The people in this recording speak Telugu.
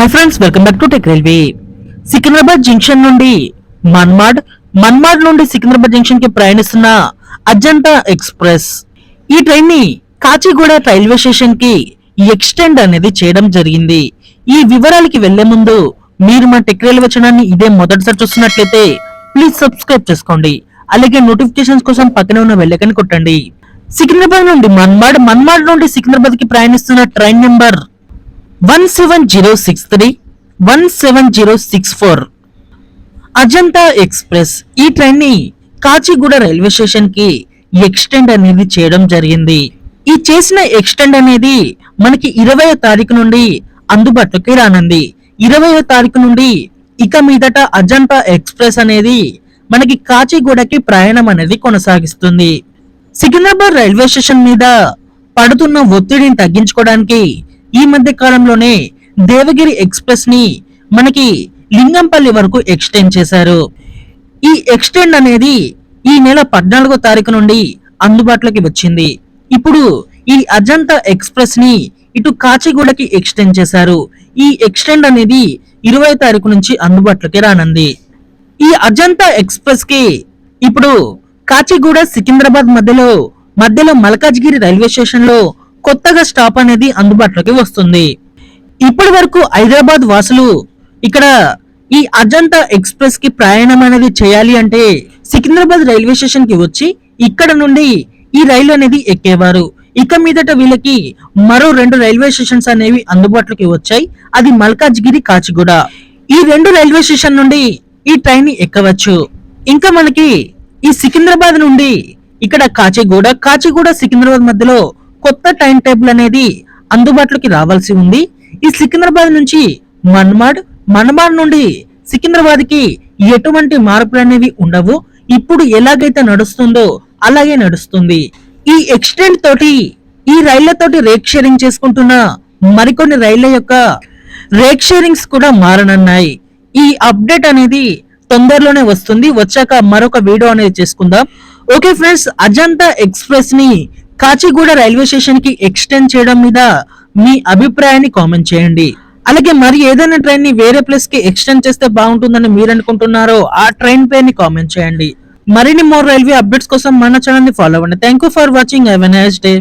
Hi friends, welcome back to tech railway. Secunderabad junction నుండి మన్మాడ్ నుండి సికింద్రాబాద్ జంక్షన్ కి ప్రయాణిస్తున్న అజంతా ఎక్స్ప్రెస్ ఈ ట్రైన్ ని కాచిగూడ రైల్వే స్టేషన్ కి ఎక్స్టెండ్ అనేది చేయడం జరిగింది. ఈ వివరాలకి వెళ్లే ముందు మీరు మా టెక్ రైల్వే ఛానల్ ని ఇదే మొదటిసారి చూస్తున్నట్లయితే ప్లీజ్ సబ్స్క్రైబ్ చేసుకోండి. అలాగే నోటిఫికేషన్స్ కోసం పక్కనే ఉన్న బెల్ ఐకాన్ కొట్టండి. సికింద్రాబాద్ నుండి మన్మాడ్ నుండి సికింద్రాబాద్ కి ప్రయాణిస్తున్న ట్రైన్ నెంబర్ 17063 17064 అజంతా ఎక్స్ప్రెస్ ఈ ట్రైన్ ని కాచిగూడ రైల్వే స్టేషన్ కి ఎక్స్టెండ్ అనేది చేయడం జరిగింది. ఈ చేసిన ఎక్స్టెండ్ అనేది మనకి 20వ తారీఖు నుండి అందుబాటులోకి రానుంది. 20వ తారీఖు నుండి ఇక మీదట అజంతా ఎక్స్ప్రెస్ అనేది మనకి కాచిగూడకి ప్రయాణం అనేది కొనసాగిస్తుంది. సికింద్రాబాద్ రైల్వే స్టేషన్ మీద పడుతున్న ఒత్తిడిని తగ్గించుకోవడానికి ఈ మధ్య కాలంలోనే దేవగిరి ఎక్స్ప్రెస్ ని మనకి లింగంపల్లి వరకు ఎక్స్టెండ్ చేశారు. ఈ ఎక్స్టెండ్ అనేది ఈ నెల 14వ తారీఖు నుండి అందుబాటులోకి వచ్చింది. ఇప్పుడు ఈ అజంతా ఎక్స్ప్రెస్ ని ఇటు కాచిగూడకి ఎక్స్టెండ్ చేశారు. ఈ ఎక్స్టెండ్ అనేది 20వ తారీఖు నుంచి అందుబాటులోకి రానుంది. ఈ అజంతా ఎక్స్ప్రెస్ కి ఇప్పుడు కాచిగూడ సికింద్రాబాద్ మధ్యలో మల్కాజ్గిరి రైల్వే స్టేషన్ లో కొత్తగా స్టాప్ అనేది అందుబాటులోకి వస్తుంది. ఇప్పటి వరకు హైదరాబాద్ వాసులు ఇక్కడ ఈ అజంతా ఎక్స్ప్రెస్ కి ప్రయాణం అనేది చేయాలి అంటే సికింద్రాబాద్ రైల్వే స్టేషన్ కి వచ్చి ఇక్కడ నుండి ఈ రైలు అనేది ఎక్కేవారు. ఇక మీదట వీళ్ళకి మరో 2 రైల్వే స్టేషన్స్ అనేవి అందుబాటులోకి వచ్చాయి. అది మల్కాజ్గిరి, కాచిగూడ. ఈ 2 రైల్వే స్టేషన్ నుండి ఈ ట్రైన్ ని ఎక్కవచ్చు. ఇంకా మనకి ఈ సికింద్రాబాద్ నుండి ఇక్కడ కాచిగూడ సికింద్రాబాద్ మధ్యలో కొత్త టైం టేబుల్ అనేది అందుబాటులోకి రావాల్సి ఉంది. ఈ సికింద్రాబాద్ నుంచి మన్మాడ్ నుండి సికింద్రాబాద్ కి ఎటువంటి మార్పులు అనేవి ఉండవు. ఇప్పుడు ఎలాగైతే నడుస్తుందో అలాగే నడుస్తుంది. ఈ ఎక్స్టెండ్ తోటి ఈ రైళ్లతోటి రేక్ షేరింగ్ చేసుకుంటున్న మరికొన్ని రైళ్ల యొక్క రేక్ షేరింగ్స్ కూడా మారనున్నాయి. ఈ అప్డేట్ అనేది తొందరలోనే వస్తుంది. వచ్చాక మరొక వీడియో అనేది చేసుకుందాం. ఓకే ఫ్రెండ్స్, అజంతా ఎక్స్ప్రెస్ ని కాచిగూడ రైల్వే స్టేషన్ కి ఎక్స్టెండ్ చేయడం మీద మీ అభిప్రాయాన్ని కామెంట్ చేయండి. అలాగే మరి ఏదైనా ట్రైన్ ని వేరే ప్లేస్ కి ఎక్స్టెండ్ చేస్తే బాగుంటుందని మీరు అనుకుంటున్నారో ఆ ట్రైన్ పేరుని కామెంట్ చేయండి. మరిన్ని మోర్ రైల్వే అప్డేట్స్ కోసం మన ఛానల్ ని ఫాలో అవ్వండి. Thank you for watching. Have a nice day.